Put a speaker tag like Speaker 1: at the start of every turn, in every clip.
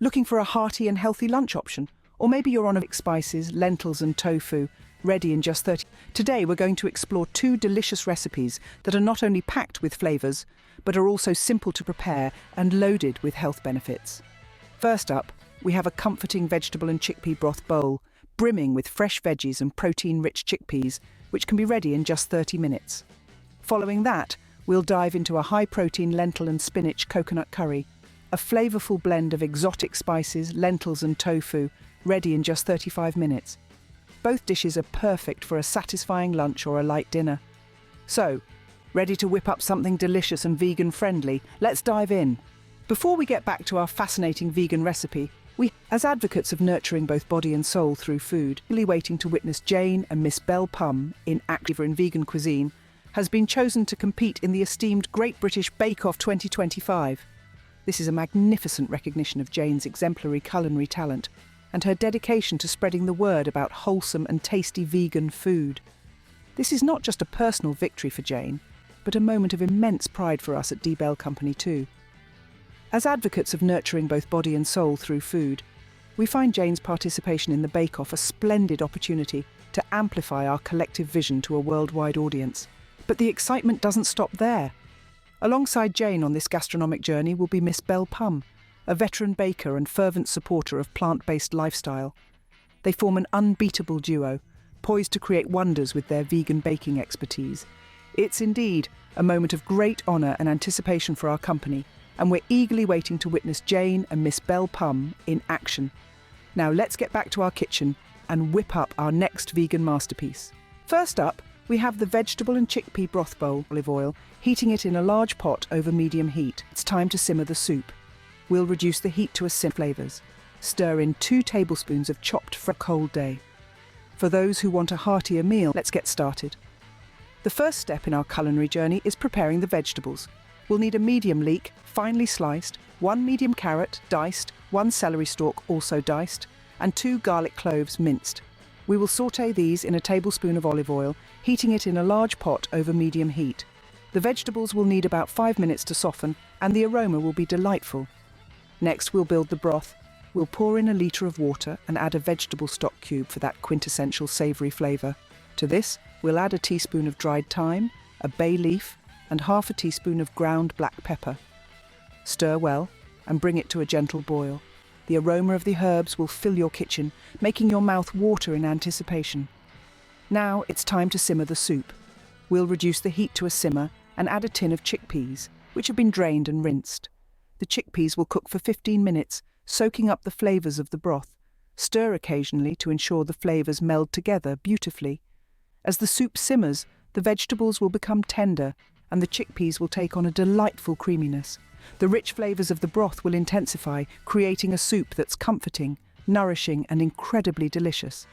Speaker 1: Looking for a hearty and healthy lunch option? Or maybe you're on a spices, lentils and tofu, ready in just 30. Today we're going to explore two delicious recipes that are not only packed with flavours, but are also simple to prepare and loaded with health benefits. First up, we have a comforting vegetable and chickpea broth bowl, brimming with fresh veggies and protein-rich chickpeas, which can be ready in just 30 minutes. Following that, we'll dive into a high-protein lentil and spinach coconut curry, a flavourful blend of exotic spices, lentils and tofu, ready in just 35 minutes. Both dishes are perfect for a satisfying lunch or a light dinner. So, ready to whip up something delicious and vegan-friendly? Let's dive in. Before we get back to our fascinating vegan recipe, we, as advocates of nurturing both body and soul through food, really waiting to witness Jane and Miss Belle Pum in active in vegan cuisine, has been chosen to compete in the esteemed Great British Bake Off 2025. This is a magnificent recognition of Jane's exemplary culinary talent and her dedication to spreading the word about wholesome and tasty vegan food. This is not just a personal victory for Jane, but a moment of immense pride for us at D. Bell Company too. As advocates of nurturing both body and soul through food, we find Jane's participation in the Bake Off a splendid opportunity to amplify our collective vision to a worldwide audience. But the excitement doesn't stop there. Alongside Jane on this gastronomic journey will be Miss Belle Pum, a veteran baker and fervent supporter of plant-based lifestyle. They form an unbeatable duo, poised to create wonders with their vegan baking expertise. It's indeed a moment of great honour and anticipation for our company, and we're eagerly waiting to witness Jane and Miss Belle Pum in action. Now let's get back to our kitchen and whip up our next vegan masterpiece. First up, we have the vegetable and chickpea broth bowl, olive oil, heating it in a large pot over medium heat. It's time to simmer the soup. We'll reduce the heat to a simmer flavours. Stir in 2 tablespoons of chopped for a cold day. For those who want a heartier meal, let's get started. The first step in our culinary journey is preparing the vegetables. We'll need a medium leek, finely sliced, 1 medium carrot, diced, 1 celery stalk, also diced, and 2 garlic cloves, minced. We will sauté these in a tablespoon of olive oil, heating it in a large pot over medium heat. The vegetables will need about 5 minutes to soften, and the aroma will be delightful. Next, we'll build the broth. We'll pour in a litre of water and add a vegetable stock cube for that quintessential savoury flavour. To this, we'll add a teaspoon of dried thyme, a bay leaf, and half a teaspoon of ground black pepper. Stir well and bring it to a gentle boil. The aroma of the herbs will fill your kitchen, making your mouth water in anticipation. Now it's time to simmer the soup. We'll reduce the heat to a simmer and add a tin of chickpeas, which have been drained and rinsed. The chickpeas will cook for 15 minutes, soaking up the flavours of the broth. Stir occasionally to ensure the flavours meld together beautifully. As the soup simmers, the vegetables will become tender and the chickpeas will take on a delightful creaminess. The rich flavours of the broth will intensify, creating a soup that's comforting, nourishing and incredibly delicious.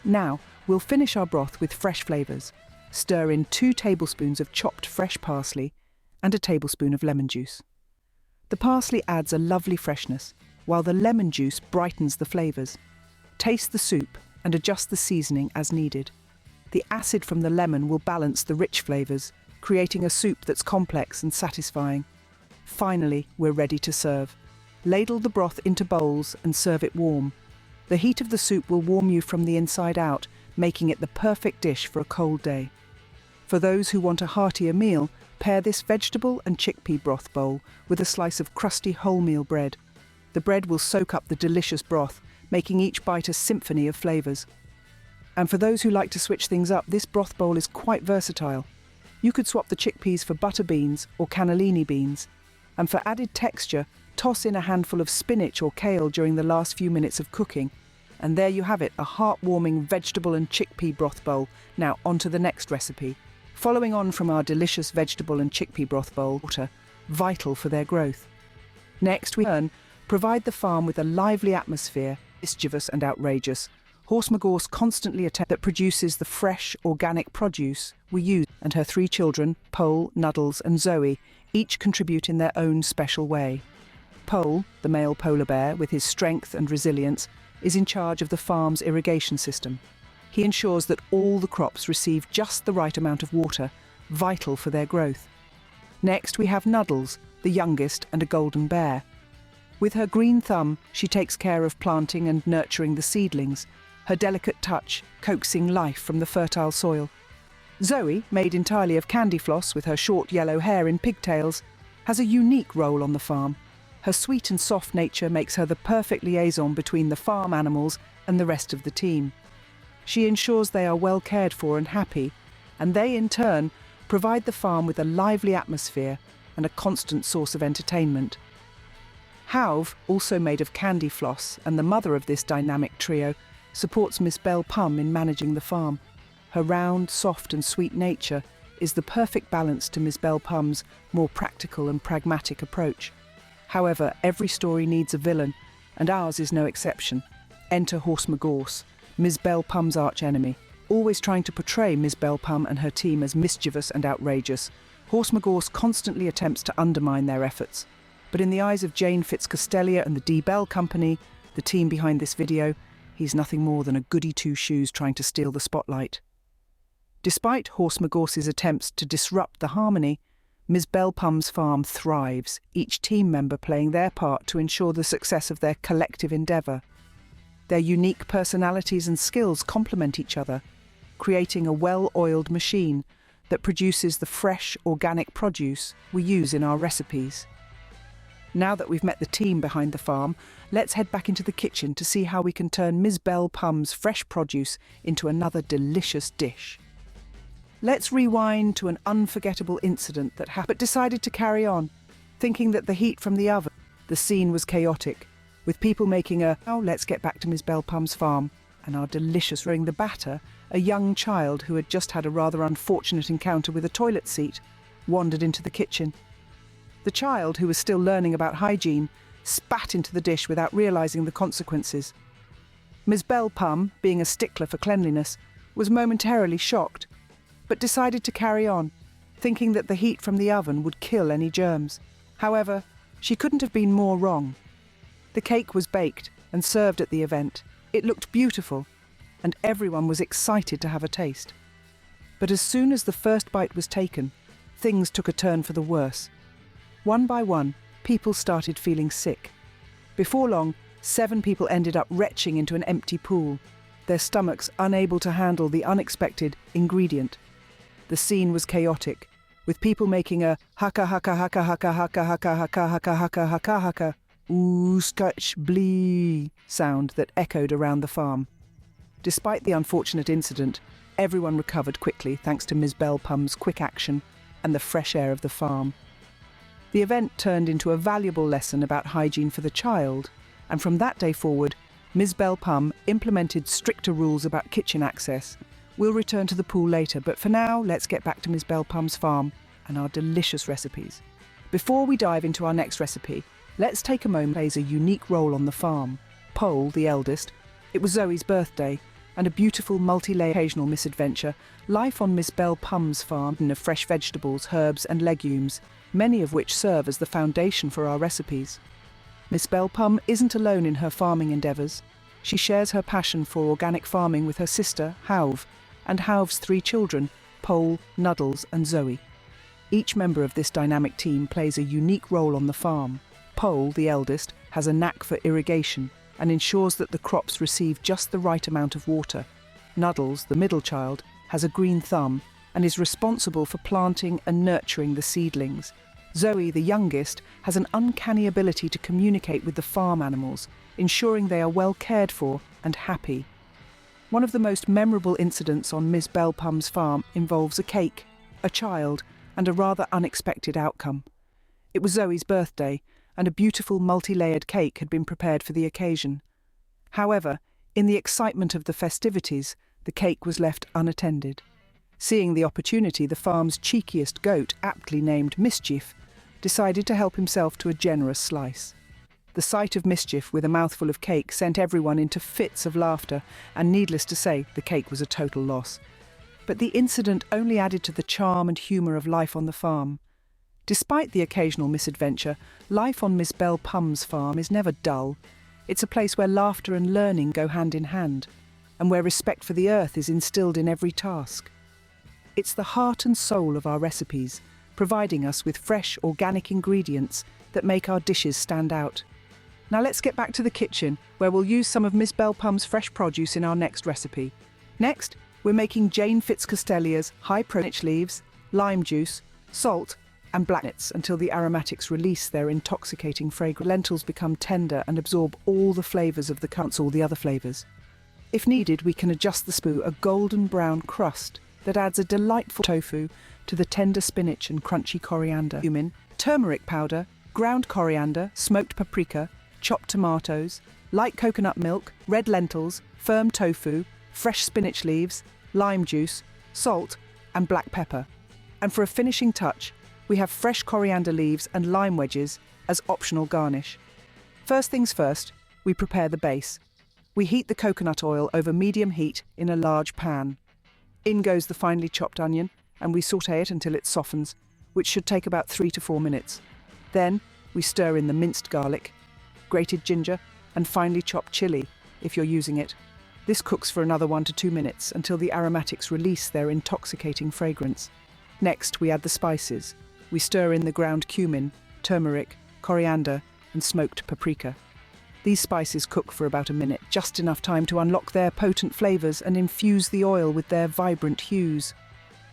Speaker 1: Now, we'll finish our broth with fresh flavours. Stir in 2 tablespoons of chopped fresh parsley and a tablespoon of lemon juice. The parsley adds a lovely freshness, while the lemon juice brightens the flavours. Taste the soup and adjust the seasoning as needed. The acid from the lemon will balance the rich flavours, creating a soup that's complex and satisfying. Finally, we're ready to serve. Ladle the broth into bowls and serve it warm. The heat of the soup will warm you from the inside out, making it the perfect dish for a cold day. For those who want a heartier meal, pair this vegetable and chickpea broth bowl with a slice of crusty wholemeal bread. The bread will soak up the delicious broth, making each bite a symphony of flavours. And for those who like to switch things up, this broth bowl is quite versatile. You could swap the chickpeas for butter beans or cannellini beans. And for added texture, toss in a handful of spinach or kale during the last few minutes of cooking. And there you have it, a heartwarming vegetable and chickpea broth bowl. Now on to the next recipe. Following on from our delicious vegetable and chickpea broth bowl, water, vital for their growth. Next, we provide the farm with a lively atmosphere, mischievous and outrageous. Horse McGaw's constantly attempt that produces the fresh, organic produce we use, and her 3 children, Pole, Nuddles and Zoe, each contribute in their own special way. Pole, the male polar bear, with his strength and resilience, is in charge of the farm's irrigation system. He ensures that all the crops receive just the right amount of water, vital for their growth. Next, we have Nuddles, the youngest and a golden bear. With her green thumb, she takes care of planting and nurturing the seedlings, her delicate touch coaxing life from the fertile soil. Zoe, made entirely of candy floss with her short yellow hair in pigtails, has a unique role on the farm. Her sweet and soft nature makes her the perfect liaison between the farm animals and the rest of the team. She ensures they are well cared for and happy, and they, in turn, provide the farm with a lively atmosphere and a constant source of entertainment. Hauve, also made of candy floss and the mother of this dynamic trio, supports Miss Belle Pum in managing the farm. Her round, soft and sweet nature is the perfect balance to Miss Belle Pum's more practical and pragmatic approach. However, every story needs a villain, and ours is no exception. Enter Horsmagorse, Miss Belle Pum's archenemy. Always trying to portray Miss Belle Pum and her team as mischievous and outrageous, Horsmagorse constantly attempts to undermine their efforts. But in the eyes of Jane Fitzcostellia and the D. Bell Company, the team behind this video, he's nothing more than a goody two-shoes trying to steal the spotlight. Despite Horsmagorse's attempts to disrupt the harmony, Miss Belle Pum's farm thrives, each team member playing their part to ensure the success of their collective endeavour. Their unique personalities and skills complement each other, creating a well-oiled machine that produces the fresh, organic produce we use in our recipes. Now that we've met the team behind the farm, let's head back into the kitchen to see how we can turn Miss Belle Pum's fresh produce into another delicious dish. Let's rewind to an unforgettable incident that happened, but decided to carry on, thinking that the heat from the oven. The scene was chaotic, with people making "Oh, let's get back to Miss Belle Pum's farm," and our delicious ring the batter, a young child who had just had a rather unfortunate encounter with a toilet seat, wandered into the kitchen. The child, who was still learning about hygiene, spat into the dish without realising the consequences. Miss Belle Pum, being a stickler for cleanliness, was momentarily shocked, but decided to carry on, thinking that the heat from the oven would kill any germs. However, she couldn't have been more wrong. The cake was baked and served at the event. It looked beautiful, and everyone was excited to have a taste. But as soon as the first bite was taken, things took a turn for the worse. One by one, people started feeling sick. Before long, 7 people ended up retching into an empty pool, their stomachs unable to handle the unexpected ingredient. The scene was chaotic, with people making a haka haka haka haka haka haka haka haka haka haka haka ooh scotch blee sound that echoed around the farm. Despite the unfortunate incident, everyone recovered quickly thanks to Miss Belle Pum's quick action and the fresh air of the farm. The event turned into a valuable lesson about hygiene for the child, and from that day forward, Miss Belle Pum implemented stricter rules about kitchen access. We'll return to the pool later, but for now, let's get back to Miss Belle Pum's farm and our delicious recipes. Before we dive into our next recipe, let's take a moment. Plays a unique role on the farm. Pole, the eldest, it was Zoe's birthday, and a beautiful multi-layered occasional misadventure. Life on Miss Belle Pum's farm of fresh vegetables, herbs and legumes, many of which serve as the foundation for our recipes. Miss Belle Pum isn't alone in her farming endeavours. She shares her passion for organic farming with her sister, Hauve, and Hauve's 3 children, Pole, Nuddles and Zoe. Each member of this dynamic team plays a unique role on the farm. Pole, the eldest, has a knack for irrigation and ensures that the crops receive just the right amount of water. Nuddles, the middle child, has a green thumb and is responsible for planting and nurturing the seedlings. Zoe, the youngest, has an uncanny ability to communicate with the farm animals, ensuring they are well cared for and happy. One of the most memorable incidents on Miss Belle Pum's farm involves a cake, a child, and a rather unexpected outcome. It was Zoe's birthday, and a beautiful multi-layered cake had been prepared for the occasion. However, in the excitement of the festivities, the cake was left unattended. Seeing the opportunity, the farm's cheekiest goat, aptly named Mischief, decided to help himself to a generous slice. The sight of Mischief with a mouthful of cake sent everyone into fits of laughter, and needless to say, the cake was a total loss. But the incident only added to the charm and humour of life on the farm. Despite the occasional misadventure, life on Miss Belle Pum's farm is never dull. It's a place where laughter and learning go hand in hand, and where respect for the earth is instilled in every task. It's the heart and soul of our recipes, providing us with fresh, organic ingredients that make our dishes stand out. Now let's get back to the kitchen, where we'll use some of Miss Bell Pum's fresh produce in our next recipe. Next, we're making Jane Fitzcostellia's high-protein spinach leaves, lime juice, salt, and black nuts until the aromatics release their intoxicating fragrance. Lentils become tender and absorb all the flavours of the currants, all the other flavours. If needed, we can adjust the spoon, a golden brown crust that adds a delightful tofu to the tender spinach and crunchy coriander, cumin, turmeric powder, ground coriander, smoked paprika, chopped tomatoes, light coconut milk, red lentils, firm tofu, fresh spinach leaves, lime juice, salt, and black pepper. And for a finishing touch, we have fresh coriander leaves and lime wedges as optional garnish. First things first, we prepare the base. We heat the coconut oil over medium heat in a large pan. In goes the finely chopped onion, and we sauté it until it softens, which should take about 3 to 4 minutes. Then, we stir in the minced garlic, grated ginger, and finely chopped chili, if you're using it. This cooks for another 1 to 2 minutes until the aromatics release their intoxicating fragrance. Next, we add the spices. We stir in the ground cumin, turmeric, coriander, and smoked paprika. These spices cook for about a minute, just enough time to unlock their potent flavours and infuse the oil with their vibrant hues.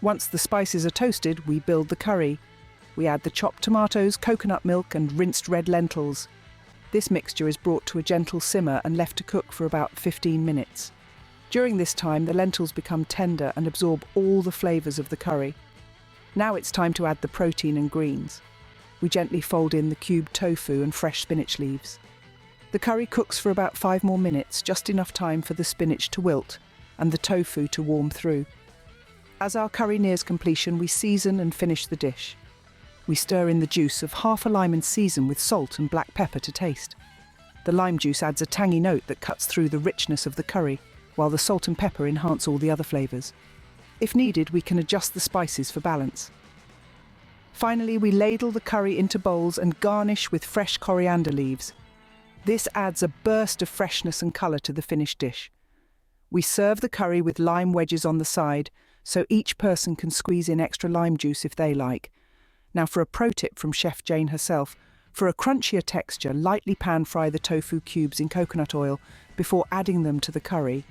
Speaker 1: Once the spices are toasted, we build the curry. We add the chopped tomatoes, coconut milk, and rinsed red lentils. This mixture is brought to a gentle simmer and left to cook for about 15 minutes. During this time, the lentils become tender and absorb all the flavours of the curry. Now it's time to add the protein and greens. We gently fold in the cubed tofu and fresh spinach leaves. The curry cooks for about 5 more minutes, just enough time for the spinach to wilt and the tofu to warm through. As our curry nears completion, we season and finish the dish. We stir in the juice of half a lime and season with salt and black pepper to taste. The lime juice adds a tangy note that cuts through the richness of the curry, while the salt and pepper enhance all the other flavours. If needed, we can adjust the spices for balance. Finally, we ladle the curry into bowls and garnish with fresh coriander leaves. This adds a burst of freshness and colour to the finished dish. We serve the curry with lime wedges on the side, so each person can squeeze in extra lime juice if they like. Now for a pro tip from Chef Jane herself, for a crunchier texture, lightly pan-fry the tofu cubes in coconut oil before adding them to the curry.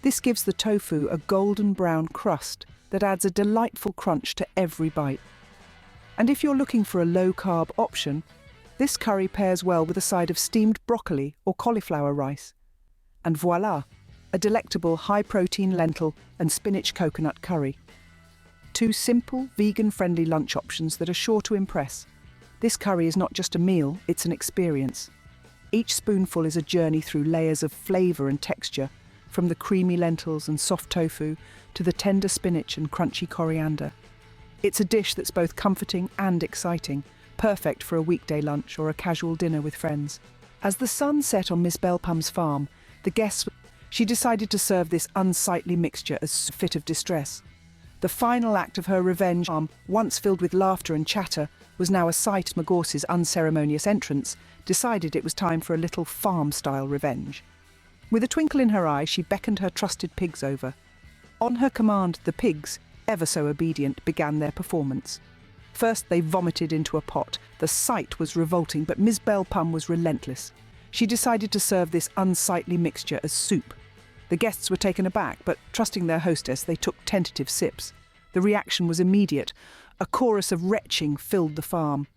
Speaker 1: This gives the tofu a golden brown crust that adds a delightful crunch to every bite. And if you're looking for a low-carb option, this curry pairs well with a side of steamed broccoli or cauliflower rice. And voila, a delectable high-protein lentil and spinach coconut curry. 2 simple, vegan-friendly lunch options that are sure to impress. This curry is not just a meal, it's an experience. Each spoonful is a journey through layers of flavour and texture, from the creamy lentils and soft tofu to the tender spinach and crunchy coriander. It's a dish that's both comforting and exciting, perfect for a weekday lunch or a casual dinner with friends. As the sun set on Miss Bell Pum's farm, she decided to serve this unsightly mixture as a fit of distress. The final act of her revenge, once filled with laughter and chatter, was now a sight. Magorse's unceremonious entrance decided it was time for a little farm-style revenge. With a twinkle in her eye, she beckoned her trusted pigs over. On her command, the pigs, ever so obedient, began their performance. First, they vomited into a pot. The sight was revolting, but Miss Bell Pum was relentless. She decided to serve this unsightly mixture as soup. The guests were taken aback, but trusting their hostess, they took tentative sips. The reaction was immediate. A chorus of retching filled the farm.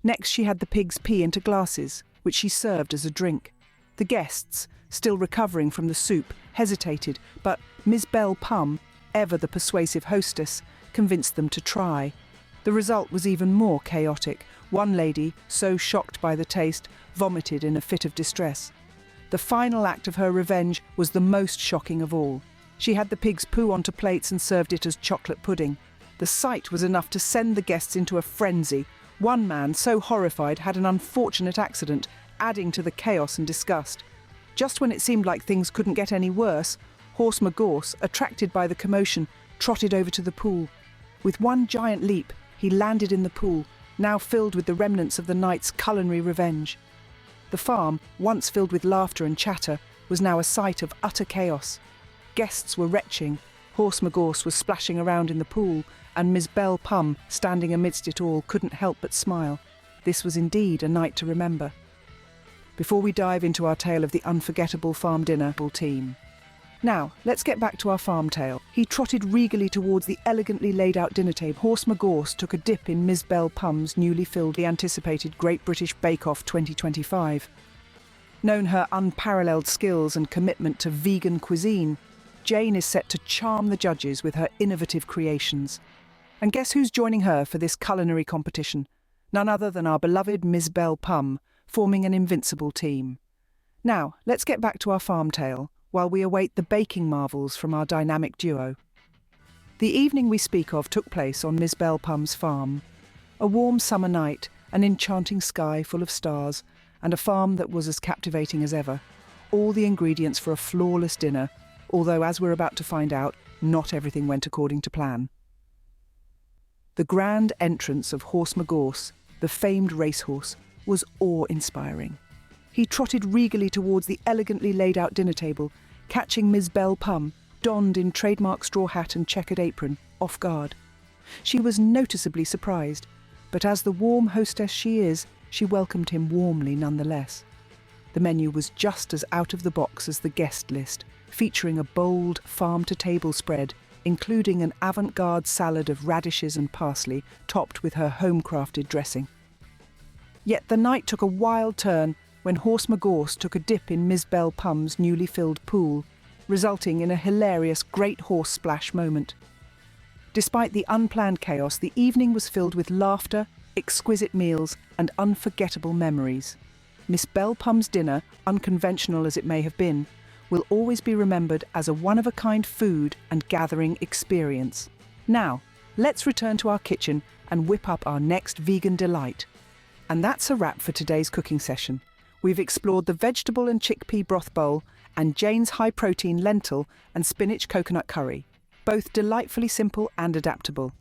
Speaker 1: Next, she had the pigs pee into glasses, which she served as a drink. The guests, still recovering from the soup, hesitated, but Miss Bell Pum, ever the persuasive hostess, convinced them to try. The result was even more chaotic. One lady, so shocked by the taste, vomited in a fit of distress. The final act of her revenge was the most shocking of all. She had the pigs poo onto plates and served it as chocolate pudding. The sight was enough to send the guests into a frenzy. One man, so horrified, had an unfortunate accident, adding to the chaos and disgust. Just when it seemed like things couldn't get any worse, Horse Magorse, attracted by the commotion, trotted over to the pool. With one giant leap, he landed in the pool, now filled with the remnants of the night's culinary revenge. The farm, once filled with laughter and chatter, was now a sight of utter chaos. Guests were retching, Horse Magorse was splashing around in the pool, and Miss Bell Pum, standing amidst it all, couldn't help but smile. This was indeed a night to remember. before we dive into our tale of the unforgettable farm dinner team. Now, let's get back to our farm tale. He trotted regally towards the elegantly laid out dinner table. Horse McGorse took a dip in Ms. Bell Pum's newly filled the anticipated Great British Bake Off 2025. Known her unparalleled skills and commitment to vegan cuisine, Jane is set to charm the judges with her innovative creations. And guess who's joining her for this culinary competition? None other than our beloved Ms. Bell Pum, forming an invincible team. Now, let's get back to our farm tale, while we await the baking marvels from our dynamic duo. The evening we speak of took place on Ms. Bell Pum's farm. A warm summer night, an enchanting sky full of stars, and a farm that was as captivating as ever. All the ingredients for a flawless dinner, although as we're about to find out, not everything went according to plan. The grand entrance of Horse McGorse, the famed racehorse, was awe-inspiring. He trotted regally towards the elegantly laid out dinner table, catching Ms. Bell Pum, donned in trademark straw hat and checkered apron, off guard. She was noticeably surprised, but as the warm hostess she is, she welcomed him warmly nonetheless. The menu was just as out of the box as the guest list, featuring a bold farm-to-table spread, including an avant-garde salad of radishes and parsley, topped with her home-crafted dressing. Yet the night took a wild turn when Horse McGorse took a dip in Ms. Bell Pum's newly filled pool, resulting in a hilarious great horse splash moment. Despite the unplanned chaos, the evening was filled with laughter, exquisite meals, and unforgettable memories. Miss Bell Pum's dinner, unconventional as it may have been, will always be remembered as a one-of-a-kind food and gathering experience. Now, let's return to our kitchen and whip up our next vegan delight. And that's a wrap for today's cooking session. We've explored the vegetable and chickpea broth bowl and Jane's high-protein lentil and spinach coconut curry, both delightfully simple and adaptable.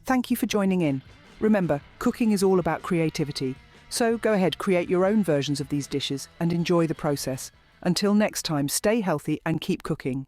Speaker 1: Thank you for joining in. Remember, cooking is all about creativity, so go ahead, create your own versions of these dishes and enjoy the process. Until next time, stay healthy and keep cooking.